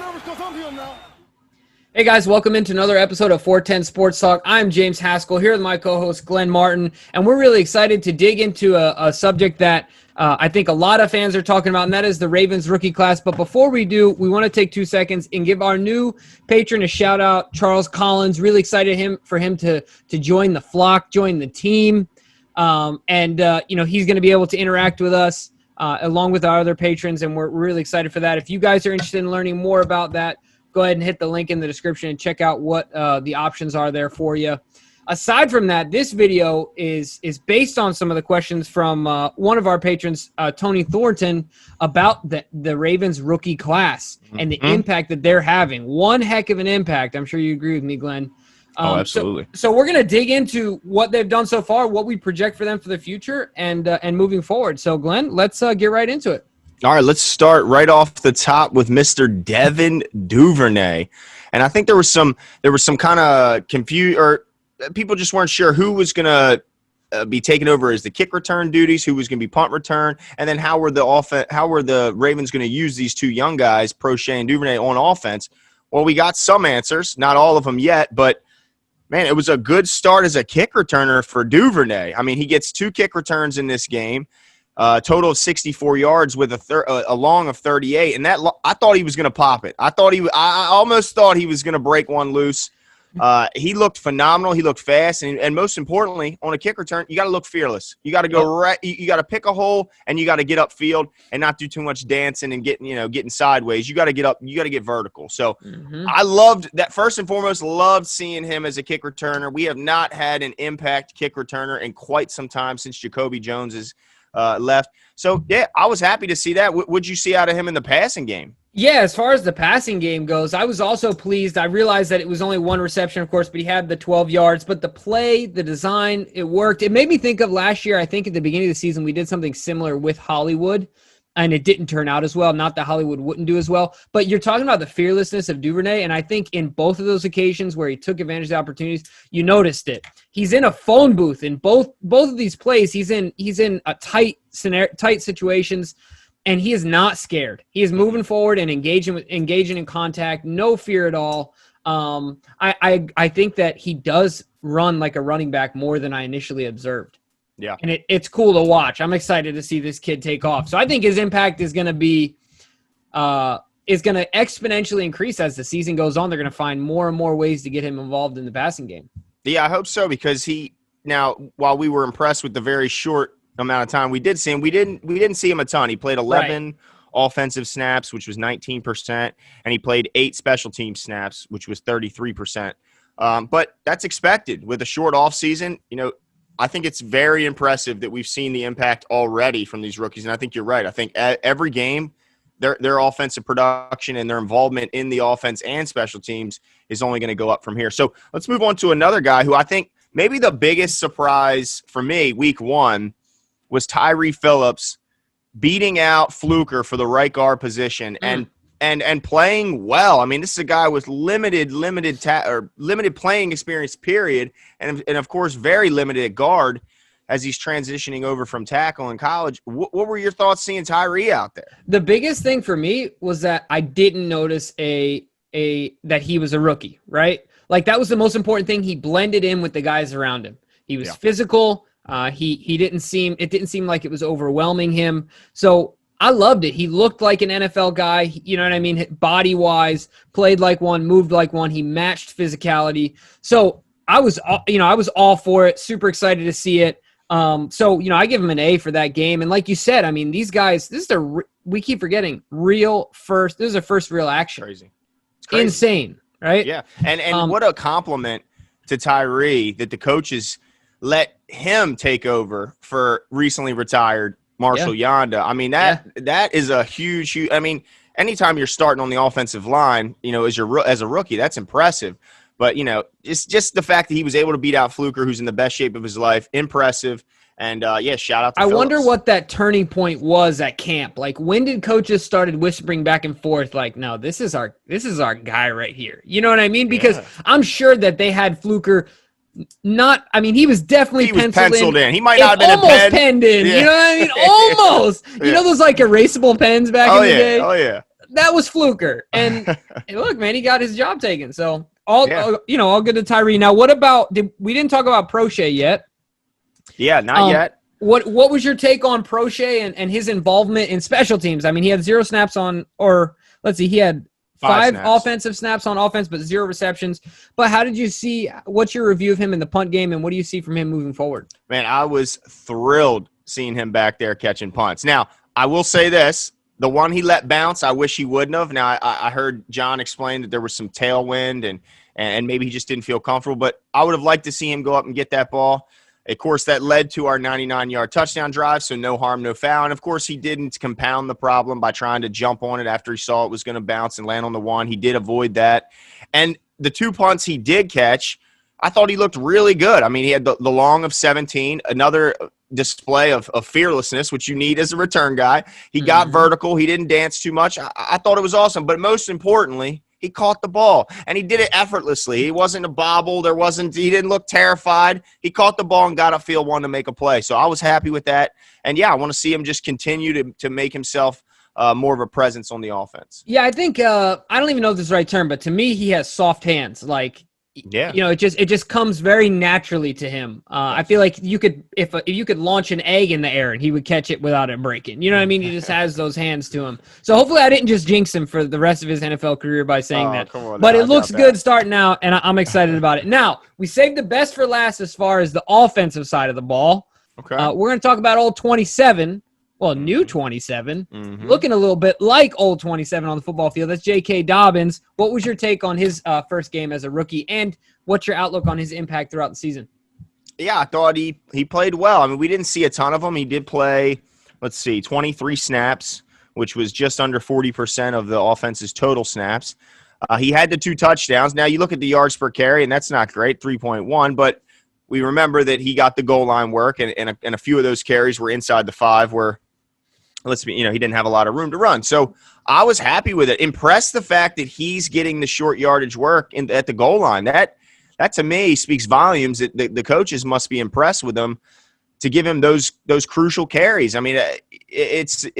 nervous because I'm here now. Hey guys, welcome into another episode of 410 Sports Talk. I'm James Haskell here with my co-host Glenn Martin, and we're really excited to dig into a subject that I think a lot of fans are talking about, and that is the Ravens rookie class. But before we do, we want to take 2 seconds and give our new patron a shout out, Charles Collins. Really excited for him to join the flock, join the team, and he's going to be able to interact with us along with our other patrons, and we're really excited for that. If you guys are interested in learning more about that, go ahead and hit the link in the description and check out what the options are there for you. Aside from that, this video is based on some of the questions from one of our patrons, Tony Thornton, about the Ravens rookie class and the impact that they're having. One heck of an impact. I'm sure you agree with me, Glenn. Absolutely. So we're going to dig into what they've done so far, what we project for them for the future, and moving forward. So, Glenn, let's get right into it. All right, let's start right off the top with Mr. Devin Duvernay. And I think there was some kind of confusion, or people just weren't sure who was going to be taking over as the kick return duties, who was going to be punt return, and then how were the Ravens going to use these two young guys, Prochet and Duvernay, on offense? Well, we got some answers, not all of them yet, but man, it was a good start as a kick returner for Duvernay. I mean, he gets 2 kick returns in this game. Total of 64 yards with a long of 38, and that I thought he was going to pop it. I almost thought he was going to break one loose. He looked phenomenal. He looked fast, and most importantly, on a kick return, you got to look fearless. You got to go right. You got to pick a hole, and you got to get upfield and not do too much dancing and getting sideways. You got to get up. You got to get vertical. So I loved that. First and foremost, loved seeing him as a kick returner. We have not had an impact kick returner in quite some time since Jacoby Jones is left. So, yeah, I was happy to see that. What'd you see out of him in the passing game? Yeah, as far as the passing game goes, I was also pleased. I realized that it was only 1 reception, of course, but he had the 12 yards. But the play, the design, it worked. It made me think of last year. I think at the beginning of the season, we did something similar with Hollywood, and it didn't turn out as well. Not that Hollywood wouldn't do as well, but you're talking about the fearlessness of Duvernay, and I think in both of those occasions where he took advantage of the opportunities, you noticed it. He's in a phone booth in both of these plays. He's in a tight situations, and he is not scared. He is moving forward and engaging in contact, no fear at all. I think that he does run like a running back more than I initially observed. Yeah. And it's cool to watch. I'm excited to see this kid take off. So I think his impact is going to be exponentially increase as the season goes on. They're going to find more and more ways to get him involved in the passing game. Yeah, I hope so, because while we were impressed with the very short amount of time we did see him, we didn't see him a ton. He played 11 offensive snaps, which was 19%, and he played 8 special team snaps, which was 33%. But that's expected with a short off season. I think it's very impressive that we've seen the impact already from these rookies, and I think you're right. I think every game, their offensive production and their involvement in the offense and special teams is only going to go up from here. So let's move on to another guy who I think maybe the biggest surprise for me week 1 was Tyree Phillips beating out Fluker for the right guard position and playing well. I mean, this is a guy with limited playing experience, period, and of course very limited at guard as he's transitioning over from tackle in college. What were your thoughts seeing Tyree out there? The biggest thing for me was that I didn't notice that he was a rookie, right? Like, that was the most important thing. He blended in with the guys around him. He was physical. It didn't seem like it was overwhelming him. So I loved it. He looked like an NFL guy, you know what I mean? Body wise, played like one, moved like one. He matched physicality. So I was all for it. Super excited to see it. I give him an A for that game. And like you said, I mean, these guys, we keep forgetting this is their first real action. Crazy. It's crazy. Insane, right? Yeah. And what a compliment to Tyree that the coaches let him take over for recently retired Marshall Yanda. I mean, that is a huge. I mean, anytime you're starting on the offensive line, as a rookie, that's impressive. But it's just the fact that he was able to beat out Fluker, who's in the best shape of his life, impressive. And shout out to Phillips. Wonder what that turning point was at camp. Like, when did coaches started whispering back and forth, like, no, this is our guy right here. You know what I mean? Because I'm sure that they had Fluker. He was definitely penciled in. He might not have been almost penned in. Yeah. You know what I mean? Almost. You know those like erasable pens back in the day? Oh, yeah. that was Fluker. And look, man, he got his job taken. So all good to Tyree. Now, what about we didn't talk about Prochet yet? Yeah, not yet. What was your take on Prochet and his involvement in special teams? I mean, he had 0 snaps he had 5 offensive snaps on offense, but 0 receptions. But how did you see? What's your review of him in the punt game, and what do you see from him moving forward? Man, I was thrilled seeing him back there catching punts. Now, I will say this. The one he let bounce, I wish he wouldn't have. Now, I heard John explain that there was some tailwind and maybe he just didn't feel comfortable. But I would have liked to see him go up and get that ball. Of course, that led to our 99-yard touchdown drive, so no harm, no foul. And, of course, he didn't compound the problem by trying to jump on it after he saw it was going to bounce and land on the one. He did avoid that. And the 2 punts he did catch, I thought he looked really good. I mean, he had the long of 17, another display of fearlessness, which you need as a return guy. He got vertical. He didn't dance too much. I thought it was awesome. But most importantly, he caught the ball, and he did it effortlessly. He wasn't a bobble. He didn't look terrified. He caught the ball and got upfield, wanted to make a play. So I was happy with that. And, yeah, I want to see him just continue to make himself more of a presence on the offense. Yeah, I think I don't even know if this is the right term, but to me, he has soft hands. Like, yeah, it just comes very naturally to him. I feel like you could if you could launch an egg in the air and he would catch it without it breaking. You know what I mean? He just has those hands to him. So hopefully I didn't just jinx him for the rest of his NFL career by saying that. But it looks good starting out, and I'm excited about it. Now, we saved the best for last as far as the offensive side of the ball. Okay. We're going to talk about old 27. Well, new 27, looking a little bit like old 27 on the football field. That's J.K. Dobbins. What was your take on his first game as a rookie, and what's your outlook on his impact throughout the season? Yeah, I thought he played well. I mean, we didn't see a ton of him. He did play, 23 snaps, which was just under 40% of the offense's total snaps. He had the 2 touchdowns. Now, you look at the yards per carry, and that's not great, 3.1, but we remember that he got the goal line work, and a few of those carries were inside the 5 where – he didn't have a lot of room to run. So I was happy with it. Impressed the fact that he's getting the short yardage work at the goal line. That to me speaks volumes. That the coaches must be impressed with him to give him those crucial carries. I mean, it's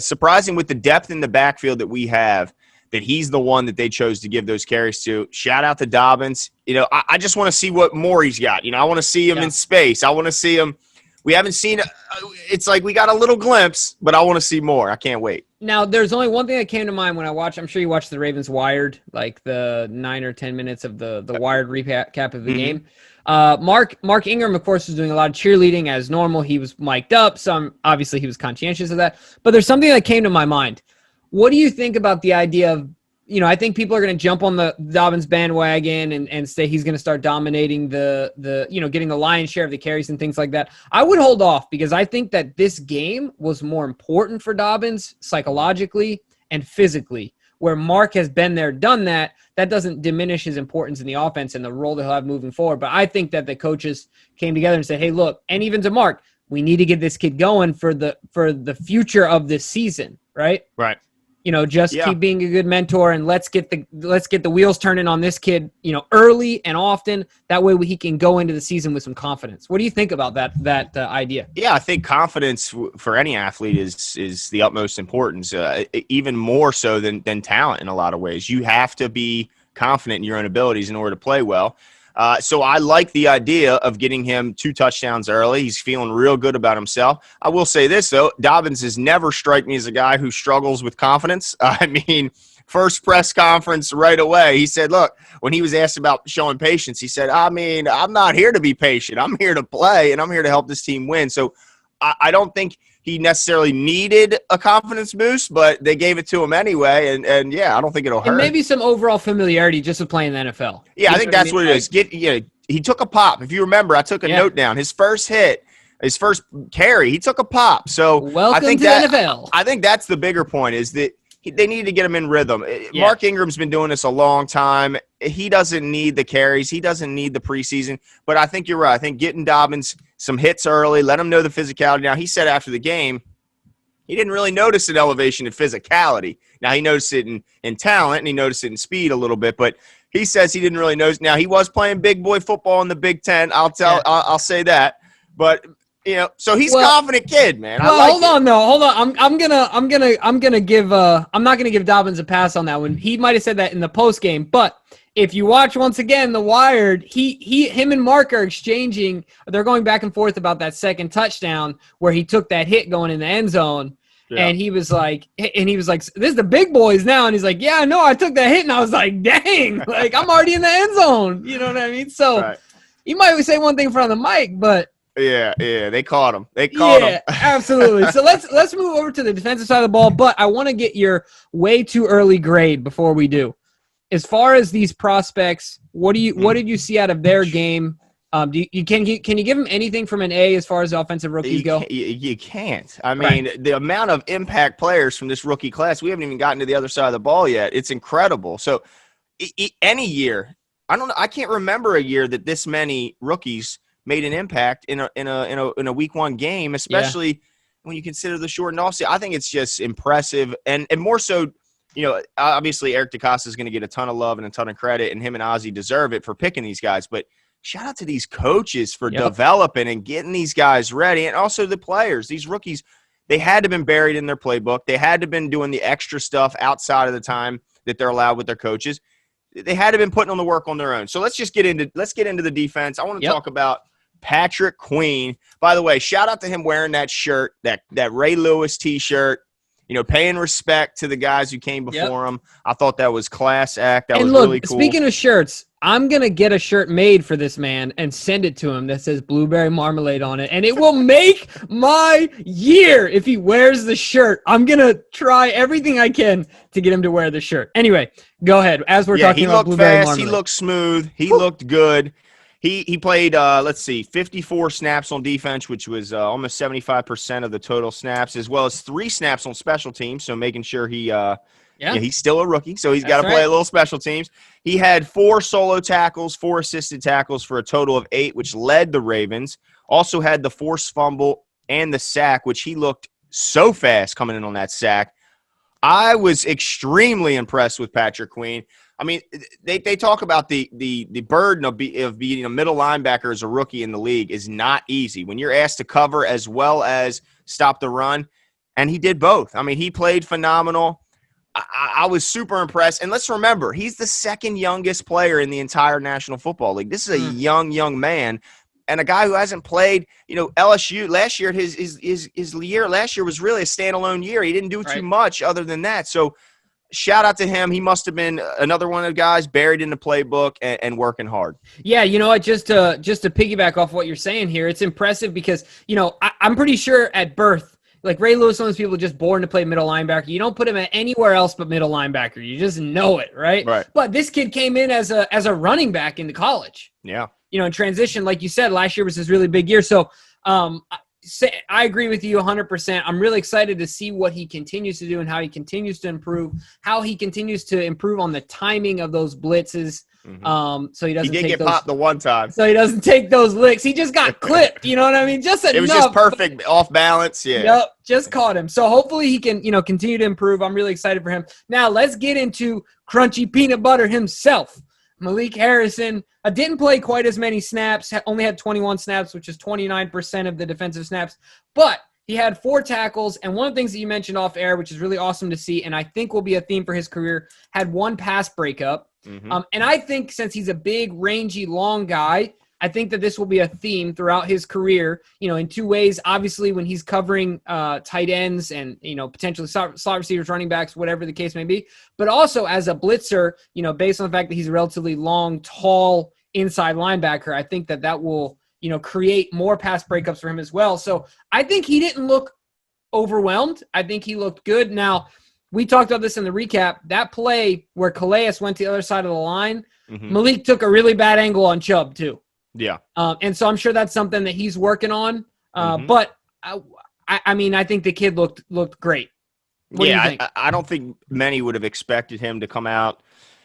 surprising with the depth in the backfield that we have that he's the one that they chose to give those carries to. Shout out to Dobbins. I just want to see what more he's got. I want to see him in space. I want to see him. We haven't seen – it's like we got a little glimpse, but I want to see more. I can't wait. Now, there's only one thing that came to mind when I watched – I'm sure you watched the Ravens Wired, like the 9 or 10 minutes of the Wired recap of the game. Mark Ingram, of course, was doing a lot of cheerleading as normal. He was mic'd up. Obviously, he was conscientious of that. But there's something that came to my mind. What do you think about the idea of I think people are going to jump on the Dobbins bandwagon and say he's going to start dominating the getting the lion's share of the carries and things like that. I would hold off because I think that this game was more important for Dobbins psychologically and physically. Where Mark has been there, done that, that doesn't diminish his importance in the offense and the role that he'll have moving forward. But I think that the coaches came together and said, hey, look, and even to Mark, we need to get this kid going for the future of this season, right? Right. Keep being a good mentor and let's get the wheels turning on this kid, early and often. That way he can go into the season with some confidence. What do you think about that idea? Yeah, I think confidence for any athlete is the utmost importance, even more so than talent in a lot of ways. You have to be confident in your own abilities in order to play well. So I like the idea of getting him 2 touchdowns early. He's feeling real good about himself. I will say this, though. Dobbins has never struck me as a guy who struggles with confidence. I mean, first press conference right away, he said, look, when he was asked about showing patience, he said, I mean, I'm not here to be patient. I'm here to play, and I'm here to help this team win. So I don't think he necessarily needed a confidence boost, but they gave it to him anyway. And yeah, I don't think it'll hurt. And maybe some overall familiarity just with playing the NFL. Yeah, I think that's what it is. He took a pop. If you remember, I took a note down. His first hit, his first carry, he took a pop. So welcome to the NFL. I think that's the bigger point is that they need to get him in rhythm. Yeah. Mark Ingram's been doing this a long time. He doesn't need the carries. He doesn't need the preseason. But I think you're right. I think getting Dobbins some hits early, let him know the physicality. Now, he said after the game he didn't really notice an elevation in physicality. Now, he noticed it in talent, and he noticed it in speed a little bit. But he says he didn't really notice. Now, he was playing big boy football in the Big Ten. I'll say that. But So he's a Well, confident kid, man. I Well, like hold on, though. Hold on. I'm gonna give. I'm not gonna give Dobbins a pass on that one. He might have said that in the post game, but if you watch once again The Wired, him and Mark are exchanging. They're going back and forth about that second touchdown where he took that hit going in the end zone. Yeah. And he was like, this is the big boys now. And he's like, yeah, no, I took that hit. And I was like, dang, like I'm already in the end zone. You know what I mean? So Right. you might say one thing in front of the mic, but Yeah, they caught him. They caught him. Absolutely. So let's move over to the defensive side of the ball, but I want to get your way too early grade before we do. As far as these prospects, what did you see out of their game? Can you give them anything from an A as far as offensive rookies go? You can't. I mean, the amount of impact players from this rookie class, we haven't even gotten to the other side of the ball yet. It's incredible. So any year, I can't remember a year that this many rookies made an impact in a week one game, especially when you consider the shortened offseason. I think it's just impressive, and more so, obviously Eric DeCosta is going to get a ton of love and a ton of credit, and him and Ozzie deserve it for picking these guys. But shout out to these coaches for developing and getting these guys ready, and also the players. These rookies, they had to have been buried in their playbook. They had to have been doing the extra stuff outside of the time that they're allowed with their coaches. They had to have been putting on the work on their own. So let's get into the defense. I want to talk about Patrick Queen. By the way, shout out to him wearing that shirt, that Ray Lewis T-shirt, paying respect to the guys who came before him. I thought that was class act. That was really cool. Speaking of shirts, I'm going to get a shirt made for this man and send it to him that says blueberry marmalade on it, and it will make my year if he wears the shirt. I'm going to try everything I can to get him to wear the shirt. Anyway, go ahead. As we're talking about blueberry marmalade. He looked smooth. He looked good. He played, 54 snaps on defense, which was almost 75% of the total snaps, as well as 3 snaps on special teams, so making sure he's still a rookie, so he's got to play a little special teams. He had 4 solo tackles, 4 assisted tackles for a total of 8, which led the Ravens. Also had the forced fumble and the sack, which he looked so fast coming in on that sack. I was extremely impressed with Patrick Queen. I mean, they talk about the burden of being a middle linebacker as a rookie in the league is not easy when you're asked to cover as well as stop the run, and he did both. I mean, he played phenomenal. I was super impressed. And let's remember, he's the second youngest player in the entire National Football League. This is a young man, and a guy who hasn't played, LSU last year. His year last year was really a standalone year. He didn't do too much other than that. So shout out to him. He must have been another one of the guys buried in the playbook and working hard. Yeah, just to piggyback off what you're saying here, it's impressive because, I'm pretty sure at birth, like Ray Lewis, one of those people just born to play middle linebacker. You don't put him at anywhere else but middle linebacker. You just know it, right? Right. But this kid came in as a running back into college. Yeah. In transition, like you said, last year was his really big year. So I agree with you 100%. I'm really excited to see what he continues to do and how he continues to improve, how he continues to improve on the timing of those blitzes. So he doesn't. He did get popped the one time. So he doesn't take those licks. He just got clipped. You know what I mean? Just enough. It was just perfect, off balance. Yeah. Yep, just caught him. So hopefully he can, continue to improve. I'm really excited for him. Now let's get into Crunchy Peanut Butter himself. Malik Harrison didn't play quite as many snaps. Only had 21 snaps, which is 29% of the defensive snaps. But he had 4 tackles, and one of the things that you mentioned off air, which is really awesome to see, and I think will be a theme for his career, had 1 pass breakup. And I think since he's a big, rangy, long guy, I think that this will be a theme throughout his career, in 2 ways. Obviously, when he's covering tight ends and, potentially slot receivers, running backs, whatever the case may be, but also as a blitzer, based on the fact that he's a relatively long, tall inside linebacker, I think that will, create more pass breakups for him as well. So I think he didn't look overwhelmed. I think he looked good. Now, we talked about this in the recap. That play where Calais went to the other side of the line, Malik took a really bad angle on Chubb too. Yeah. And so I'm sure that's something that he's working on. But I mean, I think the kid looked great. What do you think? I don't think many would have expected him to come out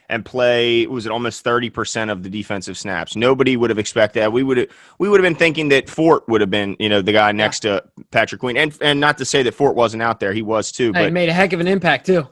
and play. Was it almost 30% of the defensive snaps? Nobody would have expected that. We would have been thinking that Fort would have been, the guy next to Patrick Queen. And not to say that Fort wasn't out there, he was too. But he made a heck of an impact too.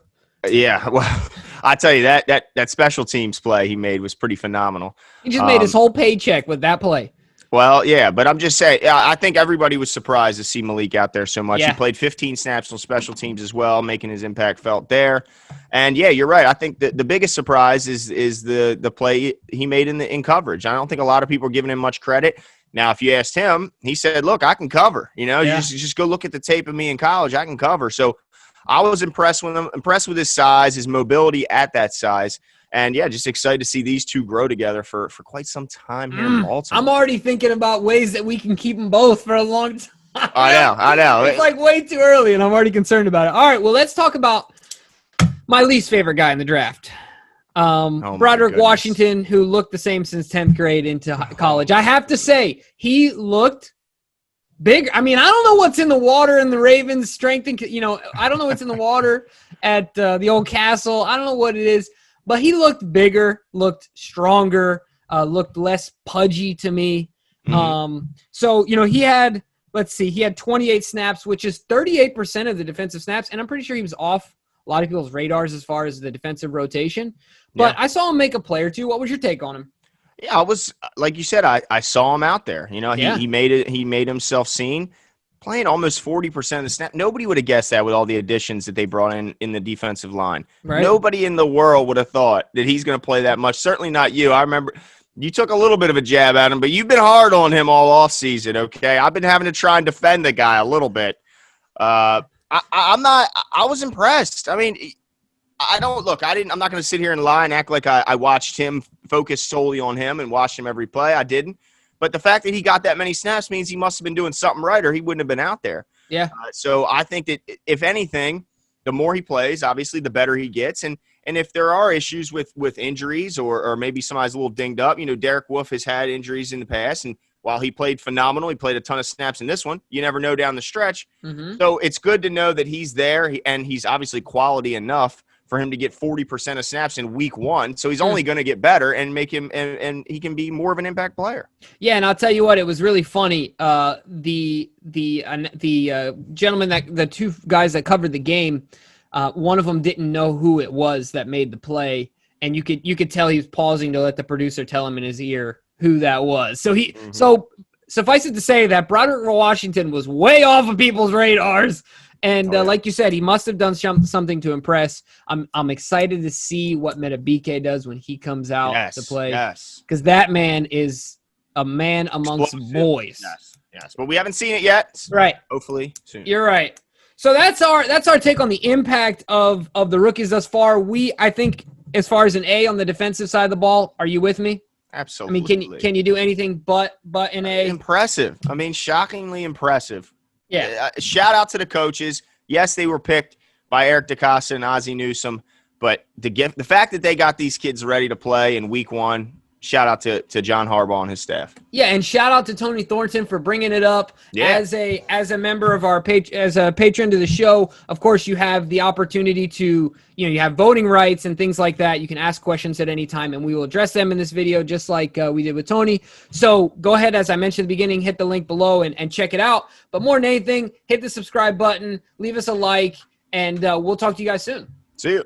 Yeah, well, I tell you that special teams play he made was pretty phenomenal. He just made his whole paycheck with that play. Well, yeah, but I'm just saying, I think everybody was surprised to see Malik out there so much. Yeah. He played 15 snaps on special teams as well, making his impact felt there. And yeah, you're right. I think the biggest surprise is the play he made in coverage. I don't think a lot of people are giving him much credit. Now, if you asked him, he said, "Look, I can cover. You know, Yeah. you just go look at the tape of me in college. I can cover." So I was impressed with him, impressed with his size, his mobility at that size. And yeah, just excited to see these two grow together for quite some time here in Baltimore. I'm already thinking about ways that we can keep them both for a long time. I know. It's like way too early, and I'm already concerned about it. All right, well, let's talk about my least favorite guy in the draft. Broderick Washington, who looked the same since 10th grade into college. I have to say, he looked big. I mean, I don't know what's in the water in the Ravens' strength. I don't know what's in the water at the old castle. I don't know what it is. But he looked bigger, looked stronger, looked less pudgy to me. Mm-hmm. So, he had 28 snaps, which is 38% of the defensive snaps. And I'm pretty sure he was off a lot of people's radars as far as the defensive rotation. But I saw him make a play or two. What was your take on him? Yeah, I was, like you said, I saw him out there. He made himself seen. Playing almost 40% of the snap. Nobody would have guessed that with all the additions that they brought in the defensive line. Right. Nobody in the world would have thought that he's going to play that much. Certainly not you. I remember you took a little bit of a jab at him, but you've been hard on him all offseason, okay? I've been having to try and defend the guy a little bit. I was impressed. I mean, I'm not going to sit here and lie and act like I watched him, focus solely on him and watched him every play. I didn't. But the fact that he got that many snaps means he must have been doing something right or he wouldn't have been out there. Yeah. So I think that if anything, the more he plays, obviously, the better he gets. And if there are issues with injuries or maybe somebody's a little dinged up, Derek Wolfe has had injuries in the past. And while he played phenomenal, he played a ton of snaps in this one. You never know down the stretch. Mm-hmm. So it's good to know that he's there and he's obviously quality enough for him to get 40% of snaps in week one. So he's only going to get better and make him, and he can be more of an impact player. Yeah. And I'll tell you what, it was really funny. The gentleman the two guys that covered the game, one of them didn't know who it was that made the play. And you could tell he was pausing to let the producer tell him in his ear who that was. So so suffice it to say that Broderick Washington was way off of people's radars. And like you said, he must have done something to impress. I'm excited to see what Metabike does when he comes out to play. Yes, because that man is a man amongst boys. Yes. But we haven't seen it yet. Right. Hopefully soon. You're right. So that's our take on the impact of the rookies thus far. I think as far as an A on the defensive side of the ball, are you with me? Absolutely. I mean, can you do anything but an A? Impressive. I mean, shockingly impressive. Yeah. Shout out to the coaches. Yes, they were picked by Eric DeCosta and Ozzie Newsome, but the fact that they got these kids ready to play in week one, shout out to John Harbaugh and his staff. Yeah, and shout out to Tony Thornton for bringing it up as a member of our as a patron to the show. Of course, you have the opportunity to, you have voting rights and things like that. You can ask questions at any time, and we will address them in this video just like we did with Tony. So go ahead, as I mentioned at the beginning, hit the link below and check it out. But more than anything, hit the subscribe button, leave us a like, and we'll talk to you guys soon. See you.